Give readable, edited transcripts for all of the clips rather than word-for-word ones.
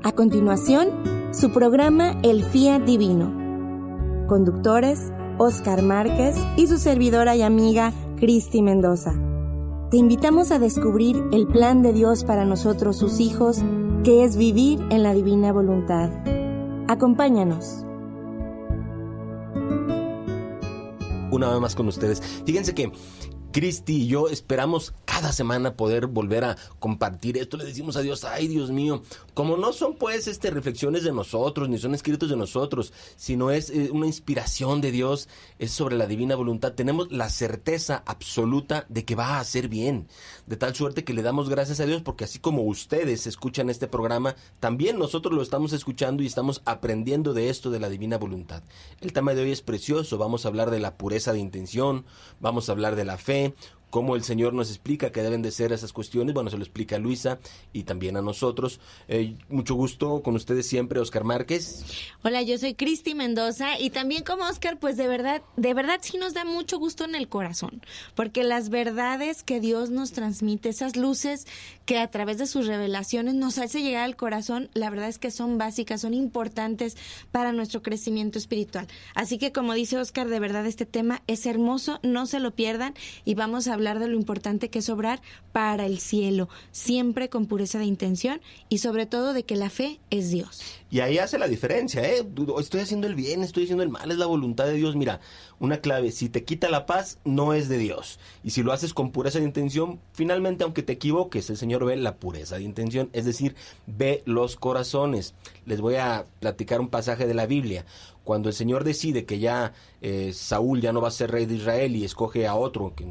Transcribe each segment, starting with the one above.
A continuación, su programa El Fiat Divino. Conductores, Óscar Márquez y su servidora y amiga, Cristi Mendoza. Te invitamos a descubrir el plan de Dios para nosotros, sus hijos, que es vivir en la divina voluntad. Acompáñanos. Una vez más con ustedes. Fíjense que Cristi y yo esperamos cada semana poder volver a compartir esto. Le decimos a Dios, ay Dios mío, como no son pues reflexiones de nosotros, ni son escritos de nosotros, sino es una inspiración de Dios, es sobre la divina voluntad. Tenemos la certeza absoluta de que va a hacer bien, de tal suerte que le damos gracias a Dios, porque así como ustedes escuchan este programa, también nosotros lo estamos escuchando y estamos aprendiendo de esto de la divina voluntad. El tema de hoy es precioso. Vamos a hablar de la pureza de intención, vamos a hablar de la fe, cómo el Señor nos explica que deben de ser esas cuestiones. Bueno, se lo explica a Luisa y también a nosotros. Mucho gusto con ustedes siempre, Óscar Márquez. Hola, yo soy Cristi Mendoza y también como Óscar, pues de verdad sí nos da mucho gusto en el corazón, porque las verdades que Dios nos transmite, esas luces que a través de sus revelaciones nos hace llegar al corazón, la verdad es que son básicas, son importantes para nuestro crecimiento espiritual. Así que como dice Óscar, de verdad este tema es hermoso, no se lo pierdan y vamos a hablar de lo importante que es obrar para el cielo, siempre con pureza de intención y sobre todo de que la fe es Dios. Y ahí hace la diferencia, estoy haciendo el bien, estoy haciendo el mal, es la voluntad de Dios. Mira, una clave, si te quita la paz, no es de Dios. Y si lo haces con pureza de intención, finalmente, aunque te equivoques, el Señor ve la pureza de intención, es decir, ve los corazones. Les voy a platicar un pasaje de la Biblia. Cuando el Señor decide que ya Saúl ya no va a ser rey de Israel y escoge a otro, que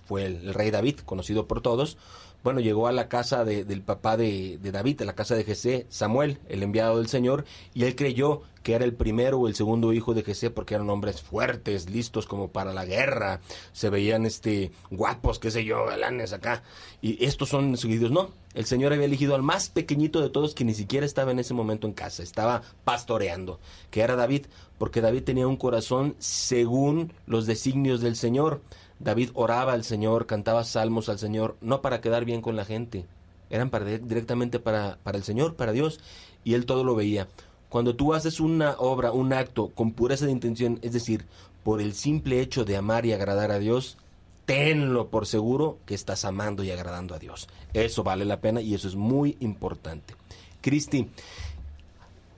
fue el rey David, conocido por todos. Bueno, llegó a la casa del papá de David, a la casa de Jesé, Samuel, el enviado del Señor, y él creyó que era el primero o el segundo hijo de Jesé, porque eran hombres fuertes, listos como para la guerra, se veían guapos, qué sé yo, galanes acá, y estos son seguidos. No, el Señor había elegido al más pequeñito de todos, que ni siquiera estaba en ese momento en casa, estaba pastoreando, que era David, porque David tenía un corazón según los designios del Señor. David oraba al Señor, cantaba salmos al Señor, no para quedar bien con la gente, eran directamente para el Señor, para Dios, y él todo lo veía. Cuando tú haces una obra, un acto con pureza de intención, es decir, por el simple hecho de amar y agradar a Dios, tenlo por seguro que estás amando y agradando a Dios. Eso vale la pena y eso es muy importante. Cristi,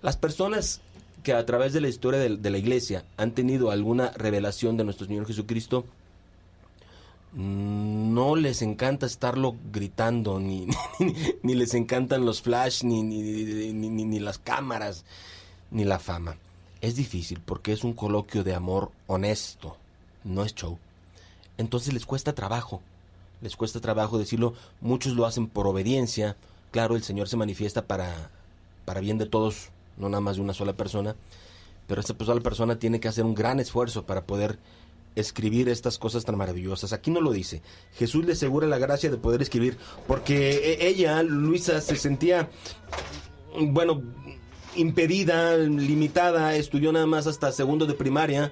las personas que a través de la historia de la iglesia han tenido alguna revelación de nuestro Señor Jesucristo, no les encanta estarlo gritando, ni les encantan los flash, ni las cámaras, ni la fama. Es difícil porque es un coloquio de amor honesto, no es show. Entonces les cuesta trabajo decirlo. Muchos lo hacen por obediencia. Claro, el Señor se manifiesta para bien de todos, no nada más de una sola persona, pero esa sola persona tiene que hacer un gran esfuerzo para poder escribir estas cosas tan maravillosas. Aquí no lo dice. Jesús le asegura la gracia de poder escribir, porque ella, Luisa, se sentía, impedida, limitada, estudió nada más hasta segundo de primaria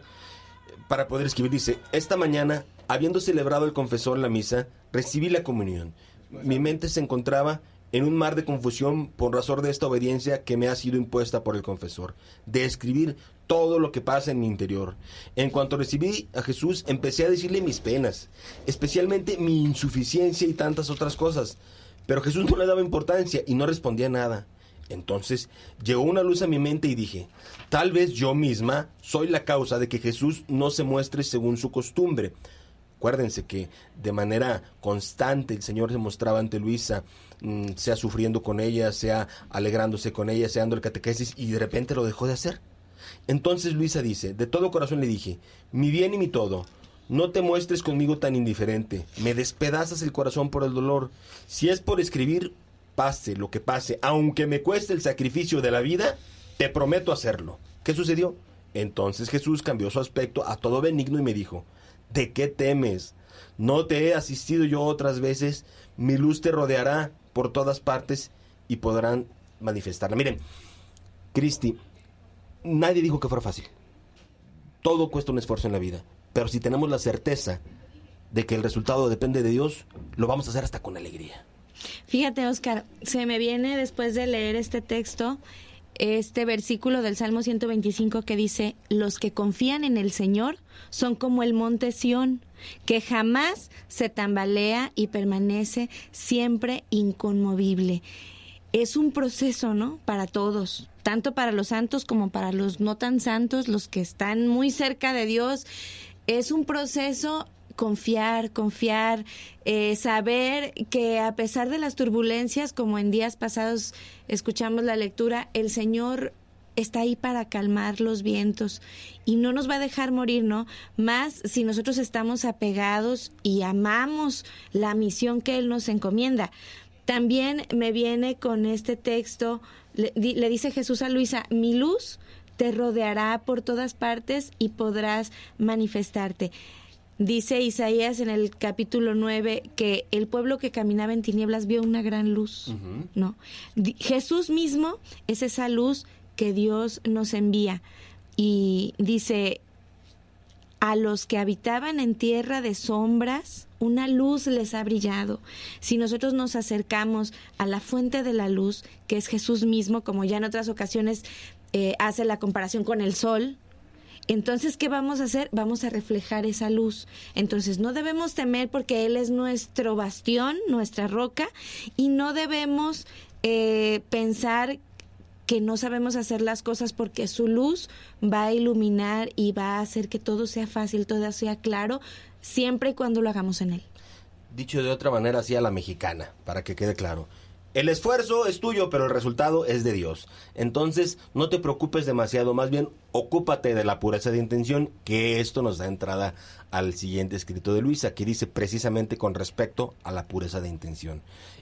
para poder escribir. Dice, esta mañana, habiendo celebrado el confesor la misa, recibí la comunión. Mi mente se encontraba en un mar de confusión por razón de esta obediencia que me ha sido impuesta por el confesor, de escribir todo lo que pasa en mi interior. En cuanto recibí a Jesús, empecé a decirle mis penas, especialmente mi insuficiencia y tantas otras cosas. Pero Jesús no le daba importancia y no respondía nada. Entonces llegó una luz a mi mente y dije, tal vez yo misma soy la causa de que Jesús no se muestre según su costumbre. Acuérdense que de manera constante el Señor se mostraba ante Luisa, sea sufriendo con ella, sea alegrándose con ella, sea dando el catequesis, y de repente lo dejó de hacer. Entonces Luisa dice, de todo corazón le dije, mi bien y mi todo, no te muestres conmigo tan indiferente, me despedazas el corazón por el dolor. Si es por escribir, pase lo que pase, aunque me cueste el sacrificio de la vida, te prometo hacerlo. ¿Qué sucedió? Entonces Jesús cambió su aspecto a todo benigno y me dijo, ¿de qué temes? ¿No te he asistido yo otras veces? Mi luz te rodeará por todas partes y podrán manifestarla. Miren, Cristi, nadie dijo que fuera fácil. Todo cuesta un esfuerzo en la vida. Pero si tenemos la certeza de que el resultado depende de Dios, lo vamos a hacer hasta con alegría. Fíjate, Oscar, se me viene después de leer este texto, este versículo del Salmo 125 que dice: los que confían en el Señor son como el monte Sión, que jamás se tambalea y permanece siempre inconmovible. Es un proceso, ¿no? Para todos, tanto para los santos como para los no tan santos, los que están muy cerca de Dios. Es un proceso confiar, saber que a pesar de las turbulencias, como en días pasados escuchamos la lectura, el Señor está ahí para calmar los vientos y no nos va a dejar morir, ¿no? Más si nosotros estamos apegados y amamos la misión que Él nos encomienda. También me viene con este texto, le dice Jesús a Luisa: mi luz te rodeará por todas partes y podrás manifestarte. Dice Isaías en el capítulo 9 que el pueblo que caminaba en tinieblas vio una gran luz, ¿no? Jesús mismo es esa luz que Dios nos envía. Y dice: a los que habitaban en tierra de sombras, una luz les ha brillado. Si nosotros nos acercamos a la fuente de la luz, que es Jesús mismo, como ya en otras ocasiones hace la comparación con el sol, entonces, ¿qué vamos a hacer? Vamos a reflejar esa luz. Entonces, no debemos temer porque Él es nuestro bastión, nuestra roca, y no debemos pensar que no sabemos hacer las cosas, porque su luz va a iluminar y va a hacer que todo sea fácil, todo sea claro, siempre y cuando lo hagamos en Él. Dicho de otra manera, así a la mexicana, para que quede claro: el esfuerzo es tuyo, pero el resultado es de Dios. Entonces, no te preocupes demasiado, más bien ocúpate de la pureza de intención, que esto nos da entrada al siguiente escrito de Luisa, que dice precisamente con respecto a la pureza de intención.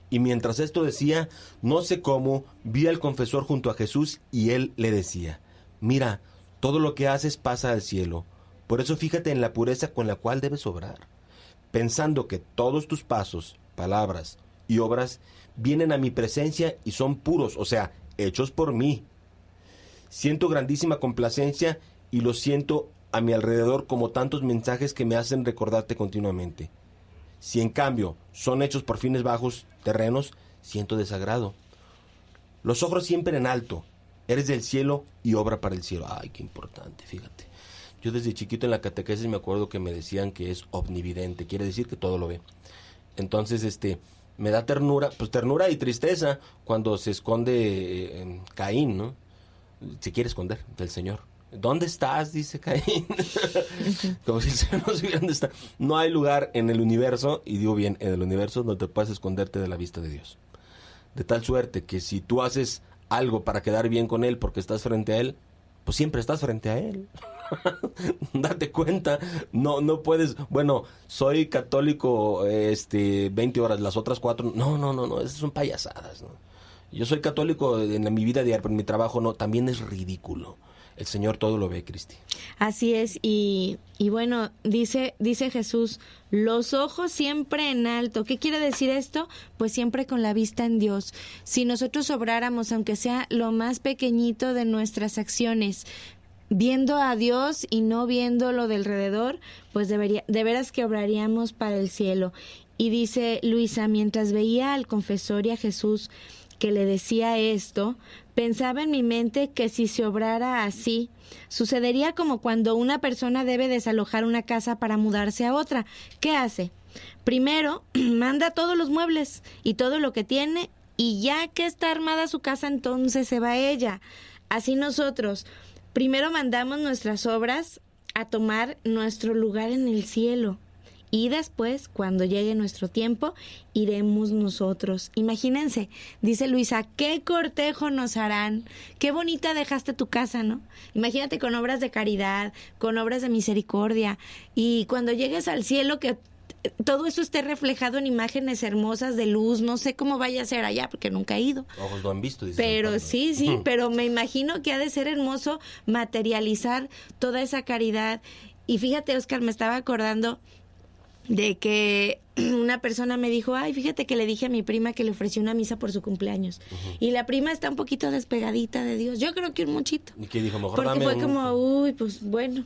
Y mientras esto decía, no sé cómo, vi al confesor junto a Jesús y él le decía: mira, todo lo que haces pasa al cielo, por eso fíjate en la pureza con la cual debes obrar, pensando que todos tus pasos, palabras y obras vienen a mi presencia y son puros, o sea, hechos por mí. Siento grandísima complacencia y lo siento a mi alrededor como tantos mensajes que me hacen recordarte continuamente. Si en cambio son hechos por fines bajos, terrenos, siento desagrado. Los ojos siempre en alto, eres del cielo y obra para el cielo. Ay, qué importante, fíjate. Yo desde chiquito en la catequesis me acuerdo que me decían que es omnividente, quiere decir que todo lo ve. Entonces, me da ternura, pues ternura y tristeza cuando se esconde Caín, ¿no? Se quiere esconder del Señor. ¿Dónde estás?, dice Caín. Como si el Señor no supiera dónde está. No hay lugar en el universo, y digo bien, en el universo donde puedas esconderte de la vista de Dios. De tal suerte que si tú haces algo para quedar bien con Él porque estás frente a Él, pues siempre estás frente a Él. Date cuenta, no puedes, bueno, soy católico 20 horas, las otras 4, no, esas son payasadas, ¿no? Yo soy católico en mi vida diaria, pero en mi trabajo no, también es ridículo. El Señor todo lo ve, Cristi. Así es, y bueno, dice Jesús, los ojos siempre en alto. ¿Qué quiere decir esto? Pues siempre con la vista en Dios. Si nosotros obráramos, aunque sea lo más pequeñito de nuestras acciones, viendo a Dios y no viendo lo del alrededor, pues de veras que obraríamos para el cielo. Y dice Luisa: mientras veía al confesor y a Jesús que le decía esto, pensaba en mi mente que si se obrara así, sucedería como cuando una persona debe desalojar una casa para mudarse a otra. ¿Qué hace? Primero, manda todos los muebles y todo lo que tiene, y ya que está armada su casa, entonces se va ella. Así nosotros, primero mandamos nuestras obras a tomar nuestro lugar en el cielo. Y después, cuando llegue nuestro tiempo, iremos nosotros. Imagínense, dice Luisa, ¿qué cortejo nos harán? Qué bonita dejaste tu casa, ¿no? Imagínate con obras de caridad, con obras de misericordia. Y cuando llegues al cielo, que todo eso esté reflejado en imágenes hermosas de luz. No sé cómo vaya a ser allá, porque nunca he ido. Ojos lo han visto, dice. Pero sí, pero me imagino que ha de ser hermoso materializar toda esa caridad. Y fíjate, Oscar, me estaba acordando de que una persona me dijo, ay, fíjate que le dije a mi prima que le ofreció una misa por su cumpleaños. Y la prima está un poquito despegadita de Dios. Yo creo que un muchito. ¿Y qué dijo? Mejor porque dame fue como, uy, pues bueno.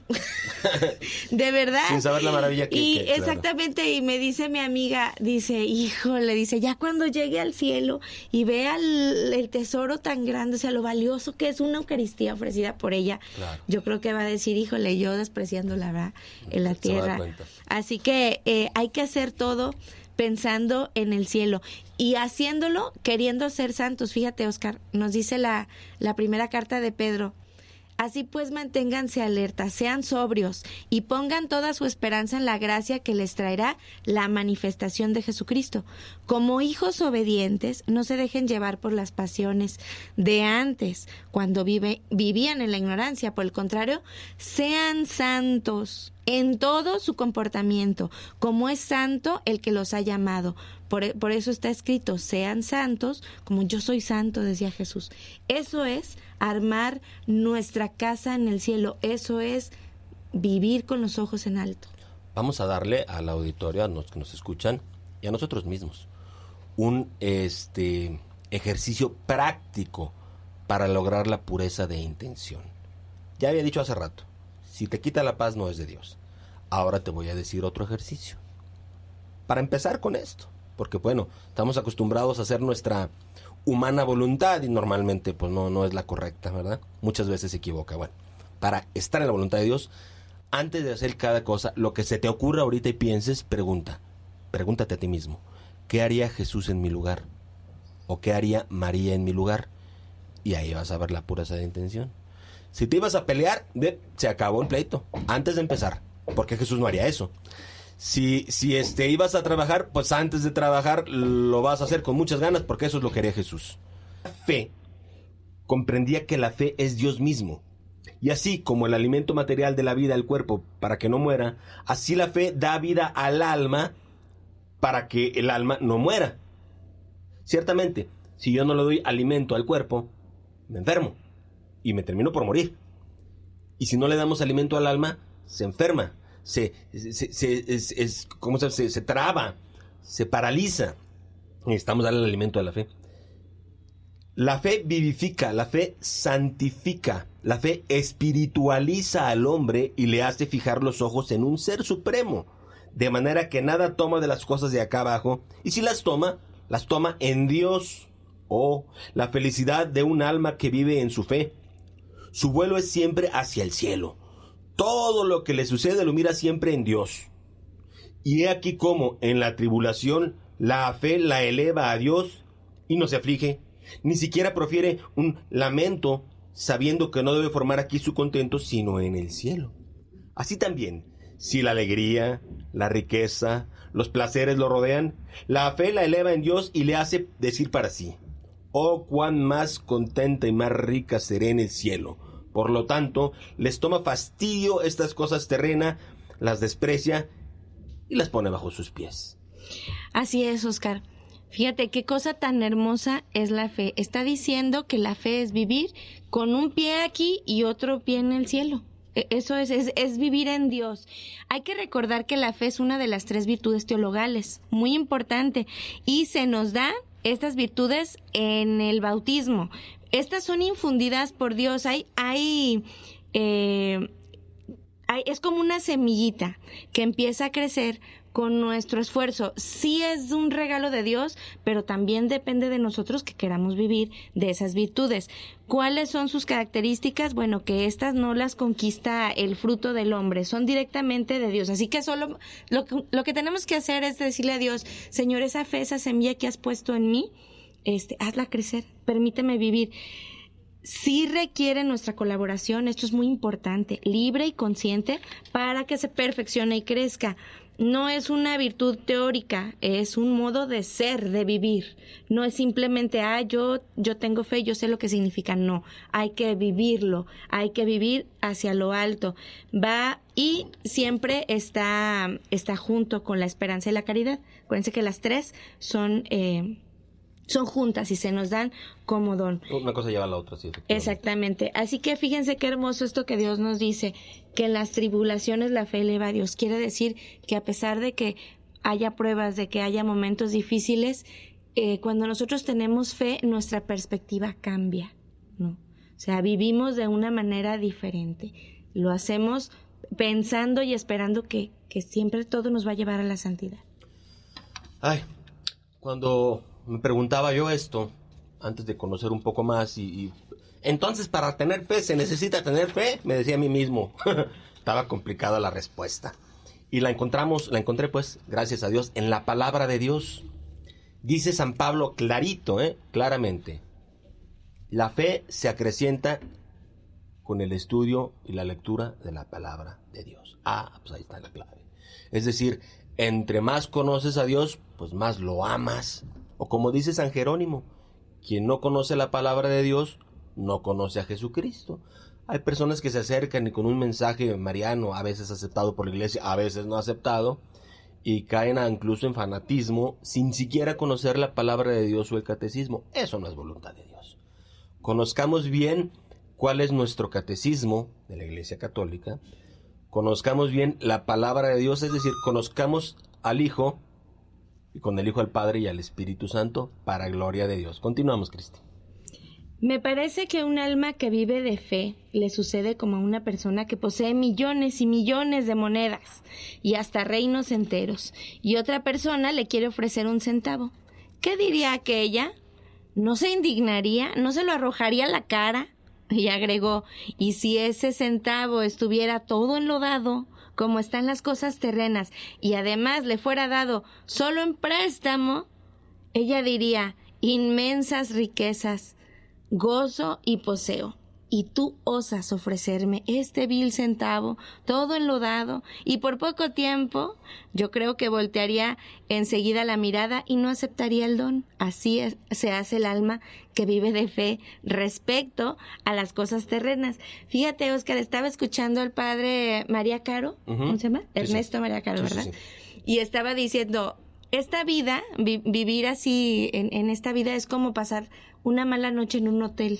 De verdad. Sin saber la maravilla Y claro. exactamente, y me dice mi amiga, dice, híjole, dice, ya cuando llegue al cielo y vea el tesoro tan grande, o sea, lo valioso que es una Eucaristía ofrecida por ella, Claro. yo creo que va a decir, híjole, yo despreciándola, ¿verdad? En la Se va a dar tierra. cuenta. Así que hay que hacer todo pensando en el cielo y haciéndolo queriendo ser santos. Fíjate, Oscar, nos dice la primera carta de Pedro. Así pues, manténganse alertas, sean sobrios y pongan toda su esperanza en la gracia que les traerá la manifestación de Jesucristo. Como hijos obedientes, no se dejen llevar por las pasiones de antes, cuando vivían en la ignorancia. Por el contrario, sean santos en todo su comportamiento, como es santo el que los ha llamado. Por eso está escrito, sean santos, como yo soy santo, decía Jesús. Eso es armar nuestra casa en el cielo. Eso es vivir con los ojos en alto. Vamos a darle al auditorio, a los que nos escuchan y a nosotros mismos, un ejercicio práctico para lograr la pureza de intención. Ya había dicho hace rato, si te quita la paz no es de Dios. Ahora te voy a decir otro ejercicio. Para empezar con esto, porque bueno, estamos acostumbrados a hacer nuestra humana voluntad y normalmente pues no es la correcta, ¿verdad? Muchas veces se equivoca. Bueno, para estar en la voluntad de Dios, antes de hacer cada cosa, lo que se te ocurra ahorita y pienses, pregúntate a ti mismo, ¿qué haría Jesús en mi lugar? ¿O qué haría María en mi lugar? Y ahí vas a ver la pureza de intención. Si te ibas a pelear, se acabó el pleito antes de empezar, porque Jesús no haría eso. Si ibas a trabajar, pues antes de trabajar lo vas a hacer con muchas ganas, porque eso es lo que haría Jesús. La fe comprendía que la fe es Dios mismo. Y así como el alimento material de la vida del cuerpo para que no muera, así la fe da vida al alma para que el alma no muera. Ciertamente, si yo no le doy alimento al cuerpo, me enfermo y me termino por morir. Y si no le damos alimento al alma, se enferma, se traba, se paraliza. Necesitamos darle el alimento a la fe. La fe vivifica, la fe santifica, la fe espiritualiza al hombre y le hace fijar los ojos en un ser supremo, de manera que nada toma de las cosas de acá abajo, y si las toma en Dios. La felicidad de un alma que vive en su fe. Su vuelo es siempre hacia el cielo. Todo lo que le sucede lo mira siempre en Dios. Y he aquí cómo en la tribulación la fe la eleva a Dios y no se aflige, ni siquiera profiere un lamento, sabiendo que no debe formar aquí su contento, sino en el cielo. Así también, si la alegría, la riqueza, los placeres lo rodean, la fe la eleva en Dios y le hace decir para sí: oh, cuán más contenta y más rica seré en el cielo. Por lo tanto, les toma fastidio estas cosas terrenas, las desprecia y las pone bajo sus pies. Así es, Oscar. Fíjate qué cosa tan hermosa es la fe. Está diciendo que la fe es vivir con un pie aquí y otro pie en el cielo. Eso es vivir en Dios. Hay que recordar que la fe es una de las 3 virtudes teologales, muy importante, y se nos da estas virtudes en el bautismo. Estas son infundidas por Dios. Es como una semillita que empieza a crecer con nuestro esfuerzo. Sí es un regalo de Dios, pero también depende de nosotros que queramos vivir de esas virtudes. ¿Cuáles son sus características? Bueno, que estas no las conquista el fruto del hombre, son directamente de Dios. Así que solo lo que tenemos que hacer es decirle a Dios: Señor, esa fe, esa semilla que has puesto en mí, hazla crecer, permíteme vivir. Sí requiere nuestra colaboración, esto es muy importante, libre y consciente, para que se perfeccione y crezca. No es una virtud teórica, es un modo de ser, de vivir. No es simplemente, yo tengo fe, yo sé lo que significa. No, hay que vivirlo, hay que vivir hacia lo alto. Va y siempre está junto con la esperanza y la caridad. Acuérdense que las 3 son juntas y se nos dan como don. Una cosa lleva a la otra, sí. Exactamente. Así que fíjense qué hermoso esto que Dios nos dice, que en las tribulaciones la fe eleva a Dios. Quiere decir que a pesar de que haya pruebas, de que haya momentos difíciles, cuando nosotros tenemos fe, nuestra perspectiva cambia, ¿no? O sea, vivimos de una manera diferente. Lo hacemos pensando y esperando que siempre todo nos va a llevar a la santidad. Ay, cuando me preguntaba yo esto, antes de conocer un poco más, y entonces para tener fe, ¿se necesita tener fe? Me decía a mí mismo. Estaba complicada la respuesta. Y la encontré pues, gracias a Dios, en la palabra de Dios. Dice San Pablo clarito, claramente, la fe se acrecienta con el estudio y la lectura de la palabra de Dios. Pues ahí está la clave. Es decir, entre más conoces a Dios, pues más lo amas. O como dice San Jerónimo, quien no conoce la palabra de Dios, no conoce a Jesucristo. Hay personas que se acercan y con un mensaje mariano, a veces aceptado por la iglesia, a veces no aceptado, y caen incluso en fanatismo sin siquiera conocer la palabra de Dios o el catecismo. Eso no es voluntad de Dios. Conozcamos bien cuál es nuestro catecismo de la Iglesia Católica, conozcamos bien la palabra de Dios, es decir, conozcamos al Hijo, y con el Hijo al Padre y al Espíritu Santo, para gloria de Dios. Continuamos, Cristi. Me parece que un alma que vive de fe le sucede como a una persona que posee millones y millones de monedas y hasta reinos enteros, y otra persona le quiere ofrecer un centavo. ¿Qué diría aquella? ¿No se indignaría? ¿No se lo arrojaría a la cara? Y agregó, ¿y si ese centavo estuviera todo enlodado, como están las cosas terrenas, y además le fuera dado solo en préstamo? Ella diría, inmensas riquezas, gozo y poseo, y tú osas ofrecerme este vil centavo, todo enlodado, y por poco tiempo. Yo creo que voltearía enseguida la mirada y no aceptaría el don. Así se hace el alma que vive de fe respecto a las cosas terrenas. Fíjate, Óscar, estaba escuchando al padre María Caro, ¿cómo se llama? Sí, Ernesto María Caro, ¿verdad? Sí. Y estaba diciendo, esta vida, vivir así en esta vida es como pasar una mala noche en un hotel.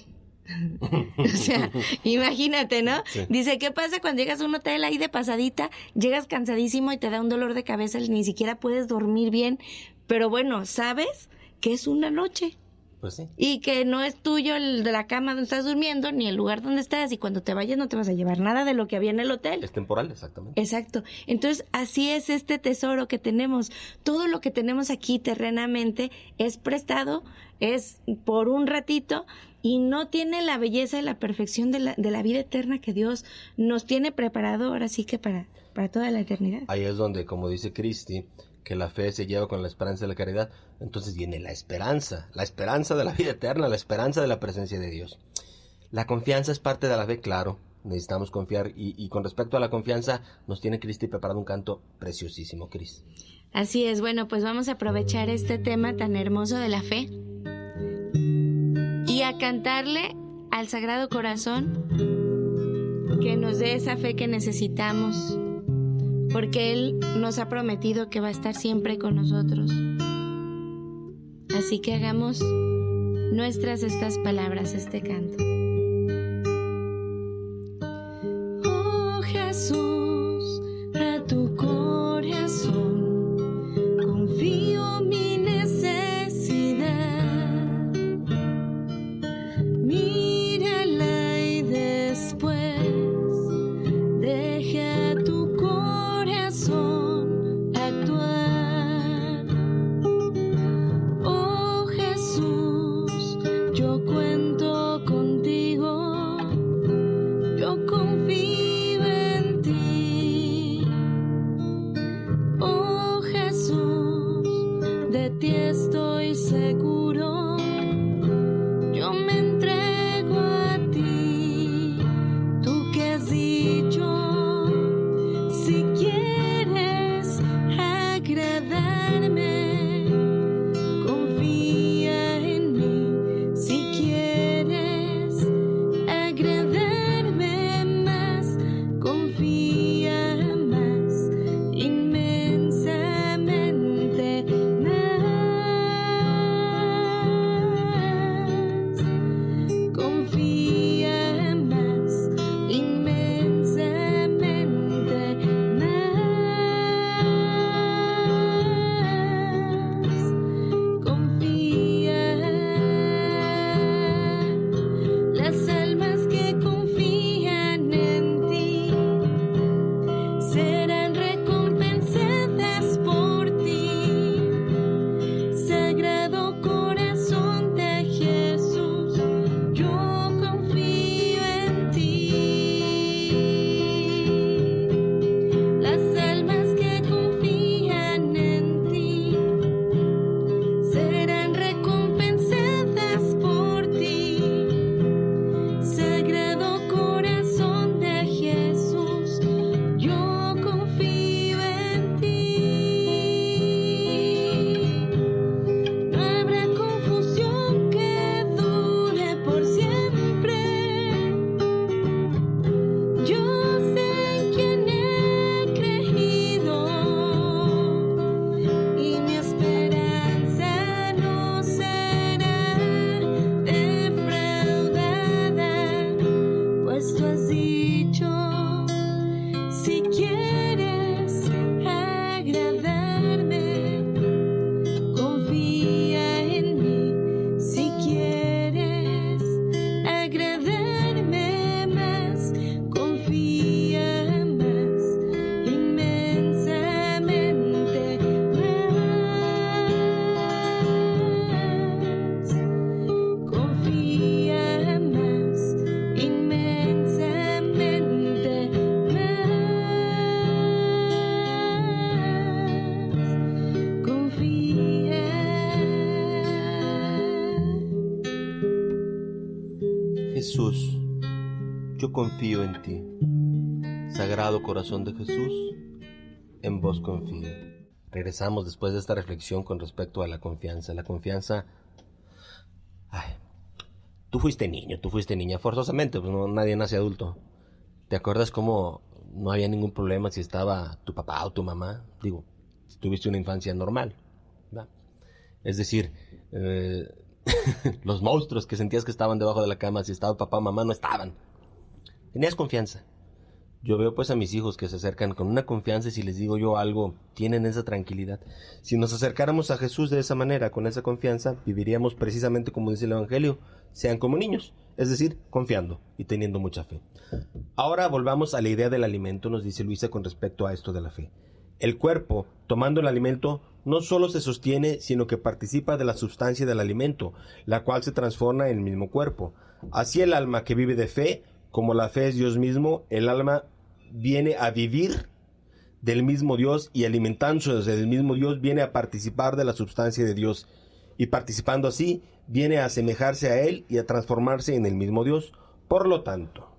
O sea, imagínate, ¿no? Sí. Dice, ¿qué pasa cuando llegas a un hotel ahí de pasadita? Llegas cansadísimo y te da un dolor de cabeza, ni siquiera puedes dormir bien. Pero bueno, sabes que es una noche. Pues sí. Y que no es tuyo el de la cama donde estás durmiendo, ni el lugar donde estás, y cuando te vayas no te vas a llevar nada de lo que había en el hotel. Es temporal, exactamente. Exacto. Entonces, así es este tesoro que tenemos. Todo lo que tenemos aquí terrenamente es prestado, es por un ratito, y no tiene la belleza y la perfección de la vida eterna que Dios nos tiene preparado ahora sí que para toda la eternidad. Ahí es donde, como dice Cristi, que la fe se lleva con la esperanza de la caridad. Entonces viene la esperanza de la vida eterna, la esperanza de la presencia de Dios. La confianza es parte de la fe, claro, necesitamos confiar, y con respecto a la confianza nos tiene Cristi preparado un canto preciosísimo, Cris. Así es, bueno, pues vamos a aprovechar este tema tan hermoso de la fe y a cantarle al Sagrado Corazón que nos dé esa fe que necesitamos, porque Él nos ha prometido que va a estar siempre con nosotros. Así que hagamos nuestras estas palabras, este canto. Oh Jesús, a tu corazón confío mi necesidad. Mírala y después deja tu corazón actuar. Oh Jesús, yo cuento contigo. Jesús, yo confío en ti. Sagrado corazón de Jesús, en vos confío. Regresamos después de esta reflexión con respecto a la confianza. La confianza... Tú fuiste niña, forzosamente, pues no, nadie nace adulto. ¿Te acuerdas cómo no había ningún problema si estaba tu papá o tu mamá? Digo, tuviste una infancia normal, ¿verdad? Es decir, los monstruos que sentías que estaban debajo de la cama, si estaba papá o mamá, no estaban. Tenías confianza. Yo veo pues a mis hijos que se acercan con una confianza y si les digo yo algo, tienen esa tranquilidad. Si nos acercáramos a Jesús de esa manera, con esa confianza, viviríamos precisamente como dice el Evangelio, sean como niños, es decir, confiando y teniendo mucha fe. Ahora volvamos a la idea del alimento, nos dice Luisa con respecto a esto de la fe. El cuerpo, tomando el alimento, no solo se sostiene, sino que participa de la sustancia del alimento, la cual se transforma en el mismo cuerpo. Así el alma que vive de fe, como la fe es Dios mismo, el alma viene a vivir del mismo Dios y alimentándose del mismo Dios viene a participar de la sustancia de Dios y participando así viene a asemejarse a Él y a transformarse en el mismo Dios. Por lo tanto,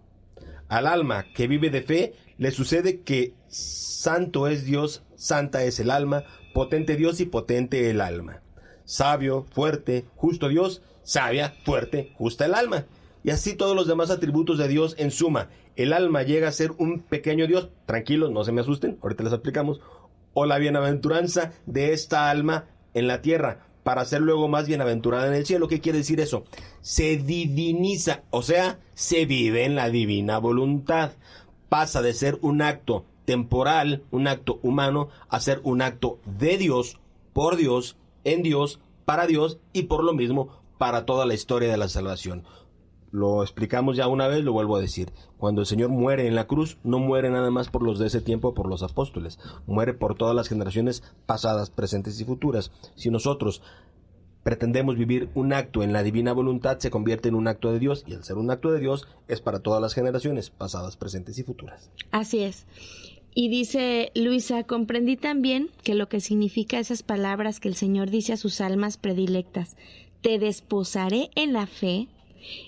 al alma que vive de fe le sucede que santo es Dios, santa es el alma, potente Dios y potente el alma. Sabio, fuerte, justo Dios, sabia, fuerte, justa el alma. Y así todos los demás atributos de Dios en suma. El alma llega a ser un pequeño Dios, tranquilos, no se me asusten, ahorita les explicamos, o la bienaventuranza de esta alma en la tierra, para ser luego más bienaventurada en el cielo. ¿Qué quiere decir eso? Se diviniza, o sea, se vive en la divina voluntad. Pasa de ser un acto temporal, un acto humano, a ser un acto de Dios, por Dios, en Dios, para Dios y por lo mismo para toda la historia de la salvación. Lo explicamos ya una vez, lo vuelvo a decir. Cuando el Señor muere en la cruz, no muere nada más por los de ese tiempo, por los apóstoles. Muere por todas las generaciones pasadas, presentes y futuras. Si nosotros pretendemos vivir un acto en la divina voluntad, se convierte en un acto de Dios. Y al ser un acto de Dios, es para todas las generaciones pasadas, presentes y futuras. Así es. Y dice Luisa, comprendí también que lo que significa esas palabras que el Señor dice a sus almas predilectas, te desposaré en la fe,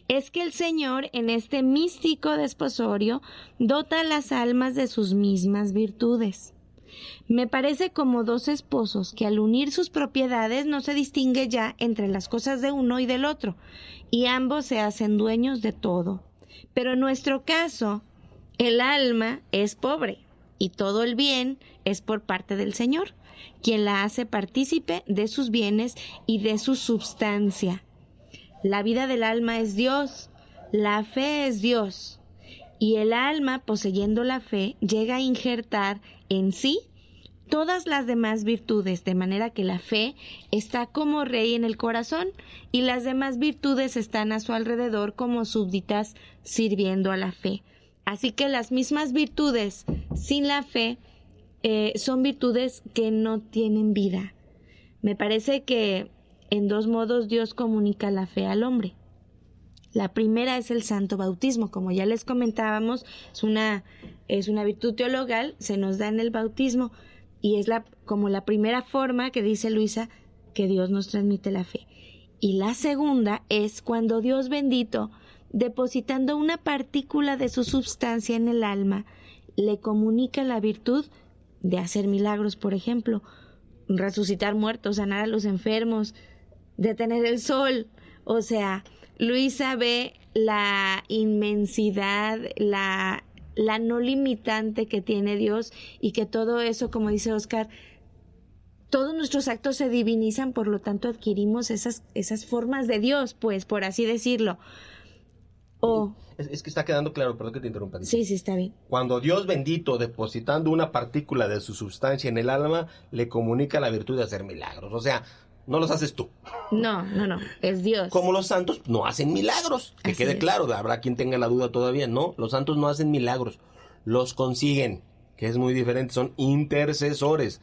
es que el Señor en este místico desposorio dota a las almas de sus mismas virtudes. Me parece como dos esposos que al unir sus propiedades no se distingue ya entre las cosas de uno y del otro, y ambos se hacen dueños de todo. Pero en nuestro caso, el alma es pobre, y todo el bien es por parte del Señor, quien la hace partícipe de sus bienes y de su substancia. La vida del alma es Dios, la fe es Dios, y el alma, poseyendo la fe, llega a injertar en sí todas las demás virtudes, de manera que la fe está como rey en el corazón y las demás virtudes están a su alrededor como súbditas sirviendo a la fe. Así que las mismas virtudes sin la fe son virtudes que no tienen vida. Me parece que en dos modos Dios comunica la fe al hombre. La primera es el santo bautismo, como ya les comentábamos, es una virtud teologal, se nos da en el bautismo y es como la primera forma que dice Luisa que Dios nos transmite la fe. Y la segunda es cuando Dios bendito, depositando una partícula de su substancia en el alma, le comunica la virtud de hacer milagros, por ejemplo, resucitar muertos, sanar a los enfermos, detener el sol. O sea, Luisa ve la inmensidad, la no limitante que tiene Dios y que todo eso, como dice Oscar, todos nuestros actos se divinizan, por lo tanto adquirimos esas formas de Dios, pues, por así decirlo. Es que está quedando claro, perdón que te interrumpa. Sí, está bien. Cuando Dios bendito, depositando una partícula de su sustancia en el alma, le comunica la virtud de hacer milagros. O sea, no los haces tú. No, es Dios. Como los santos no hacen milagros, que Así quede es. claro, habrá quien tenga la duda todavía. No, los santos no hacen milagros, los consiguen, que es muy diferente, son intercesores.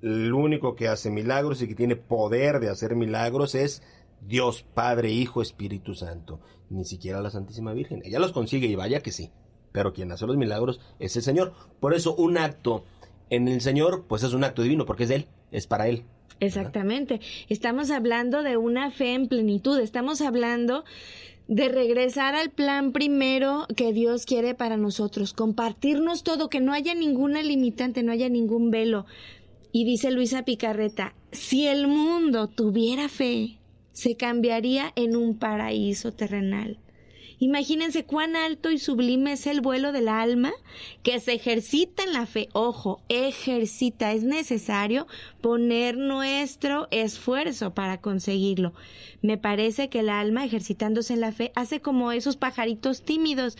El único que hace milagros y que tiene poder de hacer milagros es Dios, Padre, Hijo, Espíritu Santo. Ni siquiera la Santísima Virgen. Ella los consigue y vaya que sí. Pero quien hace los milagros es el Señor. Por eso un acto en el Señor, pues es un acto divino, porque es de Él, es para Él. Exactamente. Estamos hablando de una fe en plenitud. Estamos hablando de regresar al plan primero que Dios quiere para nosotros. Compartirnos todo, que no haya ninguna limitante, no haya ningún velo. Y dice Luisa Picarreta, si el mundo tuviera fe, se cambiaría en un paraíso terrenal. Imagínense cuán alto y sublime es el vuelo del alma que se ejercita en la fe. Ojo, ejercita. Es necesario poner nuestro esfuerzo para conseguirlo. Me parece que el alma, ejercitándose en la fe, hace como esos pajaritos tímidos.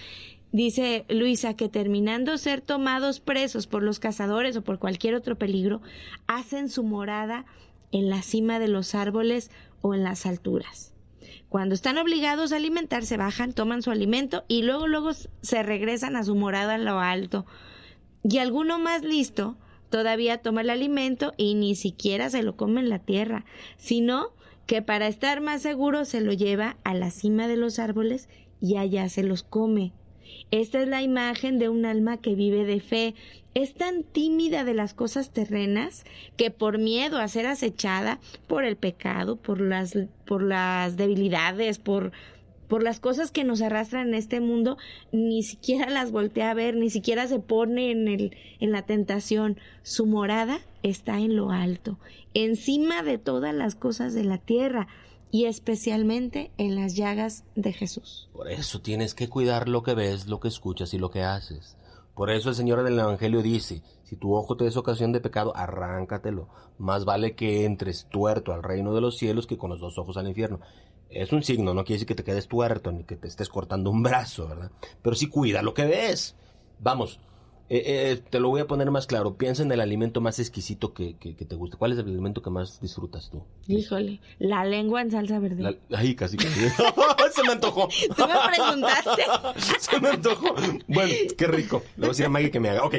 Dice Luisa que terminando ser tomados presos por los cazadores o por cualquier otro peligro, hacen su morada en la cima de los árboles o en las alturas. Cuando están obligados a alimentarse, bajan, toman su alimento y luego se regresan a su morada en lo alto. Y alguno más listo todavía toma el alimento y ni siquiera se lo come en la tierra, sino que para estar más seguro se lo lleva a la cima de los árboles y allá se los come. Esta es la imagen de un alma que vive de fe. Es tan tímida de las cosas terrenas que por miedo a ser acechada por el pecado, por las debilidades, por las cosas que nos arrastran en este mundo, ni siquiera las voltea a ver, ni siquiera se pone en la tentación. Su morada está en lo alto, encima de todas las cosas de la tierra, y especialmente en las llagas de Jesús. Por eso tienes que cuidar lo que ves, lo que escuchas y lo que haces. Por eso el Señor del Evangelio dice, si tu ojo te es ocasión de pecado, arráncatelo. Más vale que entres tuerto al reino de los cielos que con los 2 ojos al infierno. Es un signo, no quiere decir que te quedes tuerto ni que te estés cortando un brazo, ¿verdad? Pero sí cuida lo que ves. Vamos, te lo voy a poner más claro. Piensa en el alimento más exquisito que te guste. ¿Cuál es el alimento que más disfrutas tú? Híjole, la lengua en salsa verde. Ay, casi. Se me antojó. ¿Tú me preguntaste? Se me antojó. Bueno, qué rico. Le voy a decir a Maggie que me haga. Ok,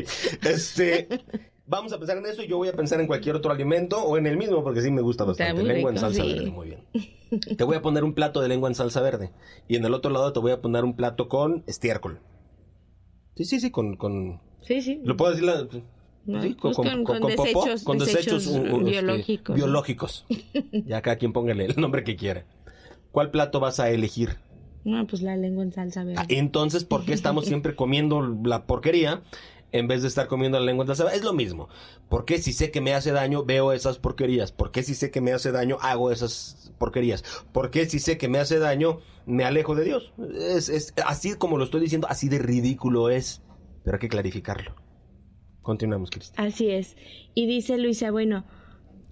vamos a pensar en eso. Yo voy a pensar en cualquier otro alimento o en el mismo porque sí me gusta bastante. Lengua en salsa verde, muy bien. Te voy a poner un plato de lengua en salsa verde y en el otro lado te voy a poner un plato con estiércol. Sí, con... Sí. ¿Lo puedo decir? Sí, con desechos biológicos. Biológicos. Ya cada quien póngale el nombre que quiera. ¿Cuál plato vas a elegir? No, pues la lengua en salsa verde. Entonces, ¿por qué estamos siempre comiendo la porquería en vez de estar comiendo la lengua en salsa verde? Es lo mismo. ¿Por qué si sé que me hace daño veo esas porquerías? ¿Por qué si sé que me hace daño hago esas porquerías? ¿Por qué si sé que me hace daño me alejo de Dios? Es así como lo estoy diciendo, así de ridículo es. Pero hay que clarificarlo. Continuamos, Cristi. Así es. Y dice Luisa, bueno,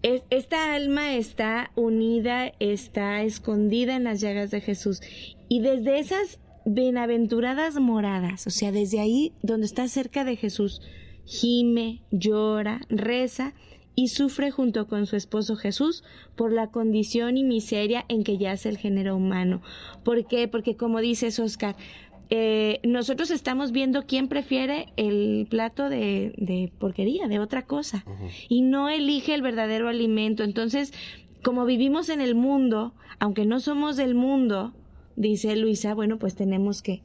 esta alma está unida, está escondida en las llagas de Jesús. Y desde esas bienaventuradas moradas, o sea, desde ahí donde está cerca de Jesús, gime, llora, reza y sufre junto con su esposo Jesús por la condición y miseria en que yace el género humano. ¿Por qué? Porque como dices, Oscar, nosotros estamos viendo quién prefiere el plato de porquería, de otra cosa, y no elige el verdadero alimento. Entonces, como vivimos en el mundo, aunque no somos del mundo, dice Luisa, bueno, pues tenemos que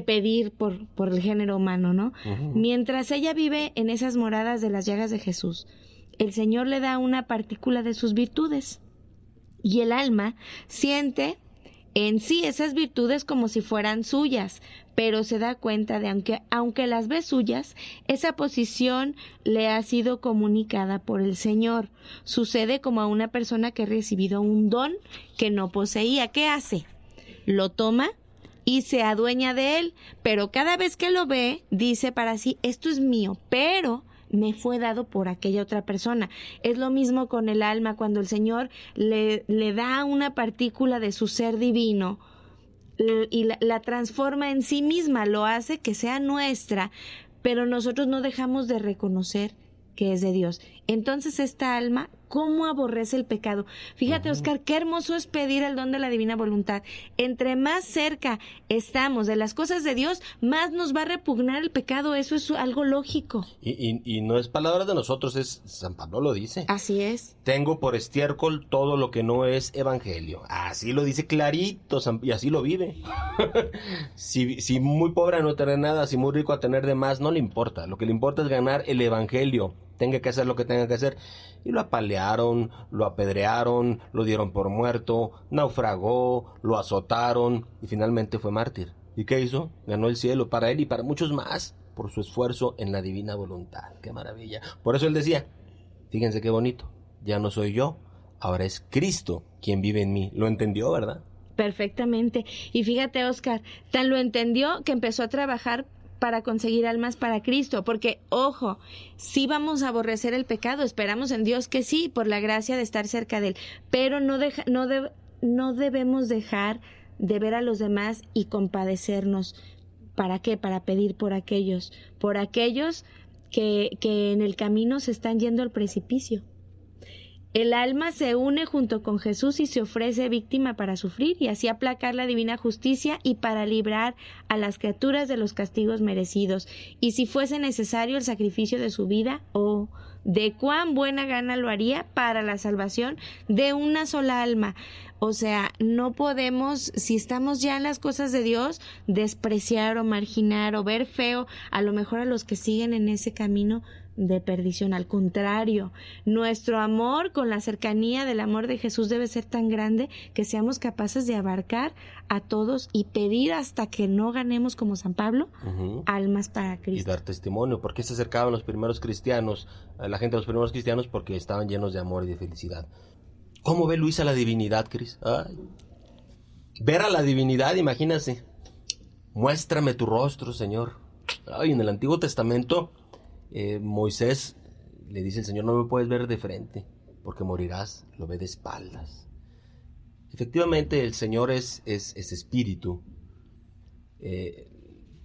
pedir por el género humano, ¿no? Mientras ella vive en esas moradas de las llagas de Jesús, el Señor le da una partícula de sus virtudes, y el alma siente en sí esas virtudes como si fueran suyas, pero se da cuenta de aunque las ve suyas, esa posición le ha sido comunicada por el Señor. Sucede como a una persona que ha recibido un don que no poseía. ¿Qué hace? Lo toma y se adueña de él, pero cada vez que lo ve, dice para sí, esto es mío, pero me fue dado por aquella otra persona. Es lo mismo con el alma, cuando el Señor le da una partícula de su ser divino y la transforma en sí misma, lo hace que sea nuestra, pero nosotros no dejamos de reconocer que es de Dios. Entonces esta alma, ¿cómo aborrece el pecado? Fíjate, Oscar, qué hermoso es pedir el don de la divina voluntad. Entre más cerca estamos de las cosas de Dios, más nos va a repugnar el pecado. Eso es algo lógico. Y no es palabra de nosotros, es San Pablo lo dice. Así es. Tengo por estiércol todo lo que no es evangelio. Así lo dice clarito, y así lo vive. Si muy pobre a no tener nada, si muy rico a tener de más, no le importa. Lo que le importa es ganar el evangelio. tenga que hacer lo que tenga que hacer. Y lo apalearon, lo apedrearon, lo dieron por muerto, naufragó, lo azotaron y finalmente fue mártir. ¿Y qué hizo? Ganó el cielo para él y para muchos más por su esfuerzo en la divina voluntad. ¡Qué maravilla! Por eso él decía, fíjense qué bonito, ya no soy yo, ahora es Cristo quien vive en mí. ¿Lo entendió, verdad? Perfectamente. Y fíjate, Óscar, tan lo entendió que empezó a trabajar para conseguir almas para Cristo, porque, ojo, sí vamos a aborrecer el pecado, esperamos en Dios que sí, por la gracia de estar cerca de Él, pero no debemos dejar de ver a los demás y compadecernos. ¿Para qué? Para pedir por aquellos que en el camino se están yendo al precipicio. El alma se une junto con Jesús y se ofrece víctima para sufrir y así aplacar la divina justicia y para librar a las criaturas de los castigos merecidos. Y si fuese necesario el sacrificio de su vida, de cuán buena gana lo haría para la salvación de una sola alma. O sea, no podemos, si estamos ya en las cosas de Dios, despreciar o marginar o ver feo a lo mejor a los que siguen en ese camino de perdición. Al contrario, nuestro amor con la cercanía del amor de Jesús debe ser tan grande que seamos capaces de abarcar a todos y pedir hasta que no ganemos, como San Pablo, almas para Cristo. Y dar testimonio. ¿Por qué se acercaban los primeros cristianos, a la gente de los primeros cristianos? Porque estaban llenos de amor y de felicidad. ¿Cómo ve Luisa la divinidad, Cris? Ay. Ver a la divinidad, imagínense. Muéstrame tu rostro, Señor. Ay, en el Antiguo Testamento Moisés le dice al Señor, no me puedes ver de frente porque morirás, lo ve de espaldas. Efectivamente el Señor es espíritu,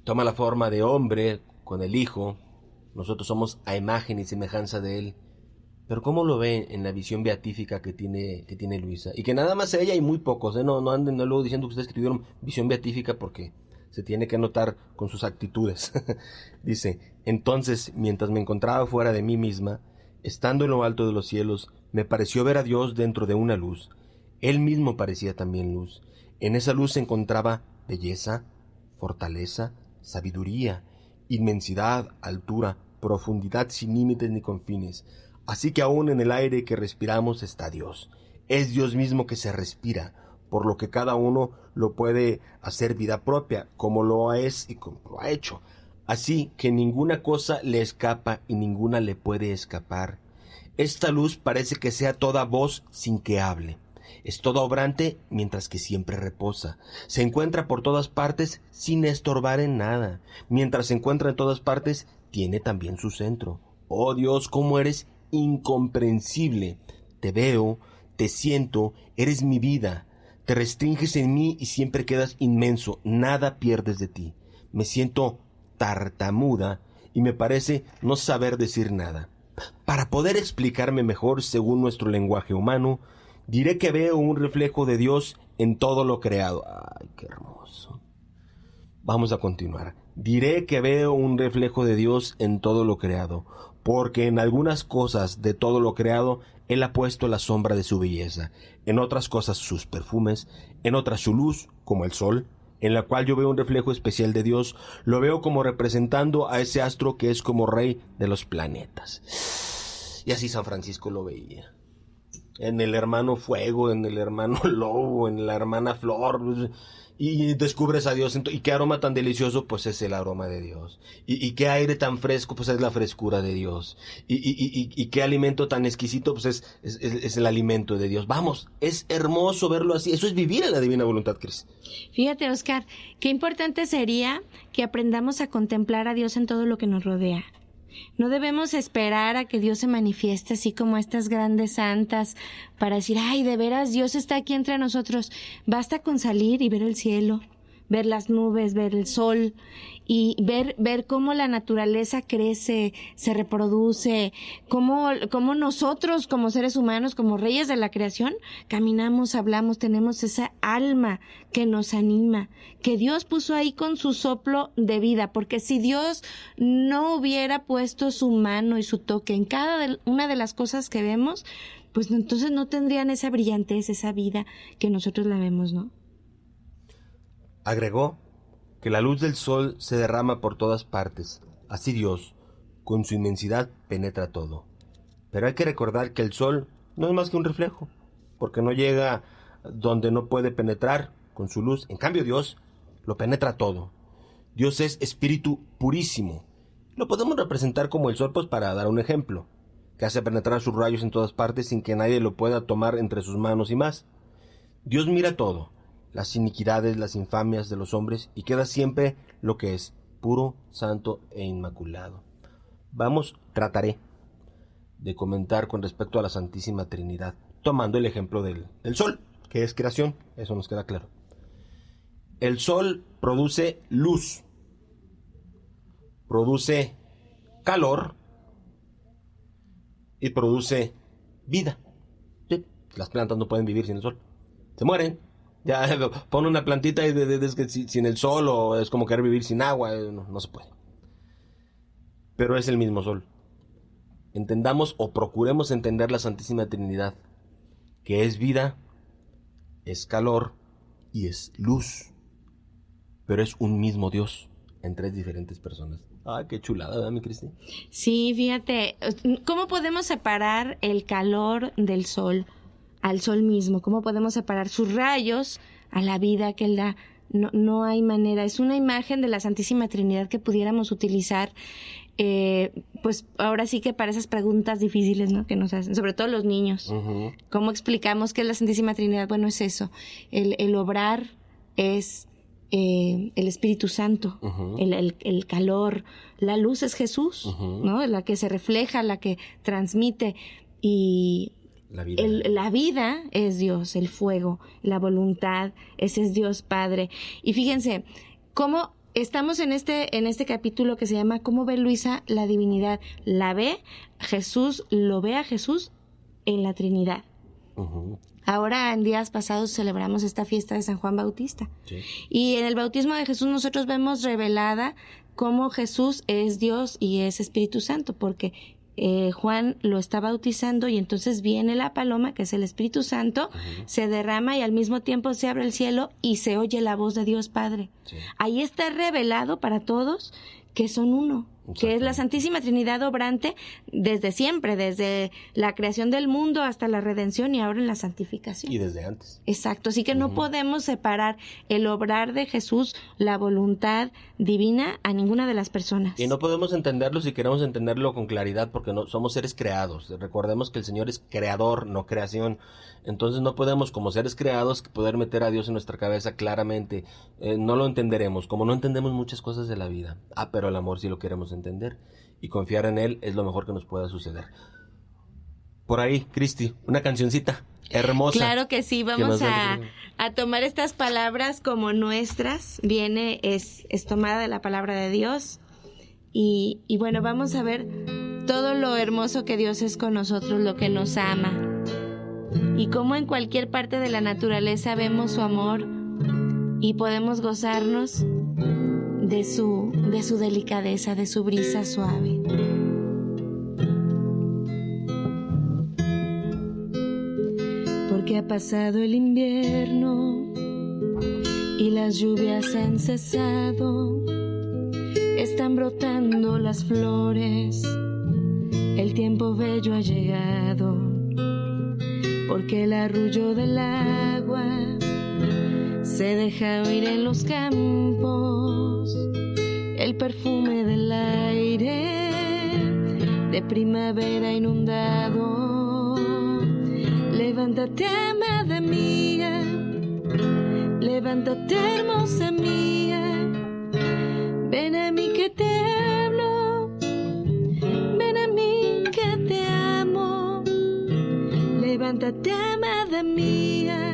toma la forma de hombre con el Hijo, nosotros somos a imagen y semejanza de Él, pero ¿cómo lo ve en la visión beatífica que tiene Luisa? Y que nada más ella y muy pocos, no anden luego diciendo que ustedes escribieron visión beatífica porque se tiene que notar con sus actitudes. Dice, entonces, mientras me encontraba fuera de mí misma, estando en lo alto de los cielos, me pareció ver a Dios dentro de una luz. Él mismo parecía también luz. En esa luz se encontraba belleza, fortaleza, sabiduría, inmensidad, altura, profundidad sin límites ni confines. Así que aún en el aire que respiramos está Dios. Es Dios mismo que se respira, por lo que cada uno lo puede hacer vida propia, como lo es y como lo ha hecho. Así que ninguna cosa le escapa y ninguna le puede escapar. Esta luz parece que sea toda voz sin que hable. Es toda obrante mientras que siempre reposa. Se encuentra por todas partes sin estorbar en nada. Mientras se encuentra en todas partes, tiene también su centro. Oh Dios, cómo eres incomprensible. Te veo, te siento, eres mi vida. Te restringes en mí y siempre quedas inmenso, nada pierdes de ti. Me siento tartamuda y me parece no saber decir nada. Para poder explicarme mejor según nuestro lenguaje humano, diré que veo un reflejo de Dios en todo lo creado. ¡Ay, qué hermoso! Vamos a continuar. Diré que veo un reflejo de Dios en todo lo creado, porque en algunas cosas de todo lo creado Él ha puesto la sombra de su belleza, en otras cosas sus perfumes, en otras su luz, como el sol, en la cual yo veo un reflejo especial de Dios, lo veo como representando a ese astro que es como rey de los planetas. Y así San Francisco lo veía. En el hermano fuego, en el hermano lobo, en la hermana flor, y descubres a Dios. Y qué aroma tan delicioso, pues es el aroma de Dios. Y qué aire tan fresco, pues es la frescura de Dios. Y qué alimento tan exquisito, pues es el alimento de Dios. Vamos, es hermoso verlo así. Eso es vivir en la divina voluntad, Cris. Fíjate, Óscar, qué importante sería que aprendamos a contemplar a Dios en todo lo que nos rodea. No debemos esperar a que Dios se manifieste así como estas grandes santas para decir, ay, de veras Dios está aquí entre nosotros. Basta con salir y ver el cielo, ver las nubes, ver el sol y ver cómo la naturaleza crece, se reproduce, cómo nosotros como seres humanos, como reyes de la creación, caminamos, hablamos, tenemos esa alma que nos anima, que Dios puso ahí con su soplo de vida, porque si Dios no hubiera puesto su mano y su toque en cada una de las cosas que vemos, pues entonces no tendrían esa brillantez, esa vida que nosotros la vemos, ¿no? Agregó que la luz del sol se derrama por todas partes. Así Dios, con su inmensidad, penetra todo. Pero hay que recordar que el sol no es más que un reflejo, porque no llega donde no puede penetrar con su luz. En cambio, Dios lo penetra todo. Dios es espíritu purísimo. Lo podemos representar como el sol, pues para dar un ejemplo, que hace penetrar sus rayos en todas partes sin que nadie lo pueda tomar entre sus manos y más. Dios mira todo, las iniquidades, las infamias de los hombres, y queda siempre lo que es puro, santo e inmaculado. Trataré de comentar con respecto a la Santísima Trinidad, tomando el ejemplo del sol, que es creación, eso nos queda claro. El sol produce luz, produce calor y produce vida. Sí, las plantas no pueden vivir sin el sol, se mueren. Ya pon una plantita y sin el sol, o es como querer vivir sin agua, no se puede. Pero es el mismo sol. Entendamos o procuremos entender la Santísima Trinidad, que es vida, es calor y es luz. Pero es un mismo Dios en tres diferentes personas. Ay, qué chulada, ¿verdad, mi Cristi? Sí, fíjate, ¿cómo podemos separar el calor del sol al sol mismo? ¿Cómo podemos separar sus rayos a la vida que él da? No hay manera. Es una imagen de la Santísima Trinidad que pudiéramos utilizar, pues ahora sí que para esas preguntas difíciles, ¿no?, que nos hacen, sobre todo los niños. Uh-huh. ¿Cómo explicamos qué es la Santísima Trinidad? Bueno, es eso. El obrar es el Espíritu Santo, uh-huh. el calor, la luz es Jesús, uh-huh. ¿no?, la que se refleja, la que transmite, y la vida es Dios, el fuego, la voluntad, ese es Dios Padre. Y fíjense cómo estamos en este capítulo que se llama ¿Cómo ve Luisa la divinidad? La ve Jesús, lo ve a Jesús en la Trinidad. Uh-huh. Ahora, en días pasados, celebramos esta fiesta de San Juan Bautista. Sí. Y en el bautismo de Jesús nosotros vemos revelada cómo Jesús es Dios y es Espíritu Santo, porque Juan lo está bautizando y entonces viene la paloma, que es el Espíritu Santo, uh-huh. se derrama y al mismo tiempo se abre el cielo y se oye la voz de Dios Padre. Sí. Ahí está revelado para todos que son uno, que es la Santísima Trinidad obrante desde siempre, desde la creación del mundo hasta la redención y ahora en la santificación. Y desde antes. Exacto, así que no podemos separar el obrar de Jesús, la voluntad divina, a ninguna de las personas. Y no podemos entenderlo si queremos entenderlo con claridad, porque no somos seres creados. Recordemos que el Señor es creador, no creación. Entonces no podemos, como seres creados, poder meter a Dios en nuestra cabeza claramente. No lo entenderemos, como no entendemos muchas cosas de la vida. Pero el amor sí lo queremos entender. Y confiar en Él es lo mejor que nos pueda suceder. Por ahí, Cristi, una cancioncita hermosa. Claro que sí, vamos a tomar estas palabras como nuestras. Es tomada de la palabra de Dios. Y bueno, vamos a ver todo lo hermoso que Dios es con nosotros, lo que nos ama. Y cómo en cualquier parte de la naturaleza vemos su amor y podemos gozarnos de su delicadeza, de su brisa suave. Porque ha pasado el invierno y las lluvias han cesado, están brotando las flores, el tiempo bello ha llegado. Porque el arrullo del agua se deja oír en los campos, el perfume del aire de primavera inundado. Levántate, amada mía, levántate, hermosa mía, ven a mí que te hablo, ven a mí que te amo. Levántate, amada mía,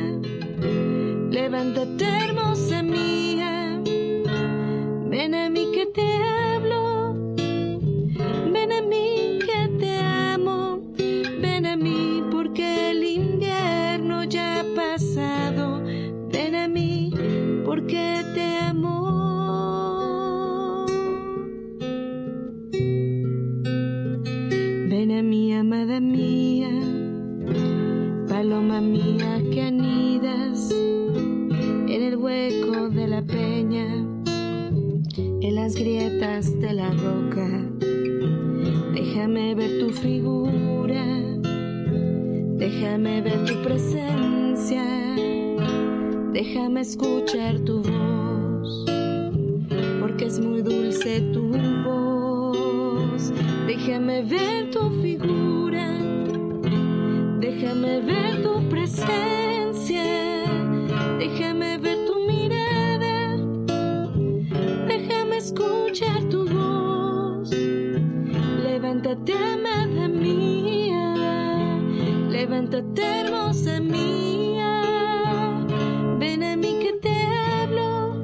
levántate, hermosa mía, ven a mí que te hablo, ven a mí que te amo, ven a mí porque el invierno ya ha pasado, ven a mí porque te amo. Ven a mí, amada mía, paloma mía que anidas en el hueco de la peña, en las grietas de la roca. Déjame ver tu figura, déjame ver tu presencia, déjame escuchar tu voz, porque es muy dulce tu voz. Déjame ver tu figura, déjame ver tu presencia, déjame ver tu mirada, déjame escuchar tu voz. Levántate, amada mía, levántate, hermosa mía, ven a mí que te hablo,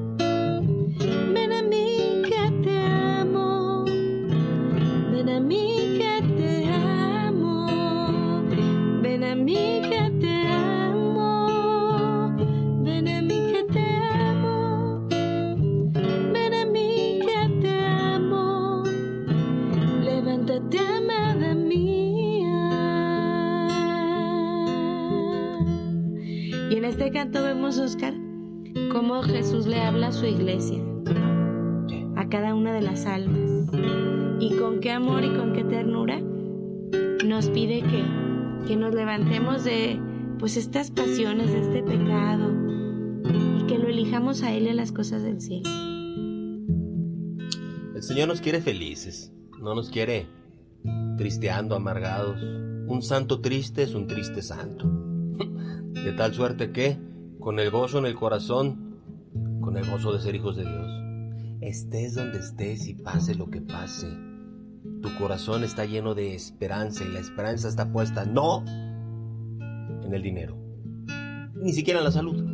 ven a mí que te amo, ven a mí que te amo, ven a mí que te amo, ven a mí que te amo, ven a mí que te amo, levántate, amada mía. Y en este canto vemos, Oscar, cómo Jesús le habla a su iglesia, a cada una de las almas, y con qué amor y con qué ternura nos pide que nos levantemos de pues estas pasiones, de este pecado, y que lo elijamos a Él y a las cosas del cielo. El Señor nos quiere felices, no nos quiere tristeando, amargados. Un santo triste es un triste santo. De tal suerte que, con el gozo en el corazón, con el gozo de ser hijos de Dios, estés donde estés y pase lo que pase, tu corazón está lleno de esperanza, y la esperanza está puesta no en el dinero, ni siquiera en la salud,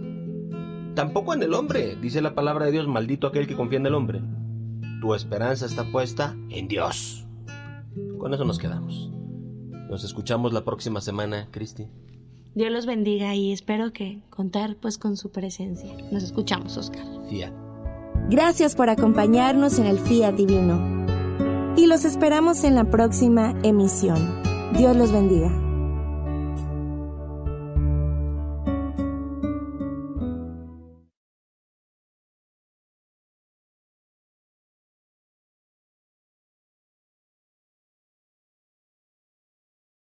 tampoco en el hombre. Dice la palabra de Dios: maldito aquel que confía en el hombre. Tu esperanza está puesta en Dios. Con eso nos quedamos. Nos escuchamos la próxima semana, Cristi. Dios los bendiga y espero que contar pues con su presencia. Nos escuchamos, Oscar. Fiat. Gracias por acompañarnos en el Fiat Divino. Y los esperamos en la próxima emisión. Dios los bendiga.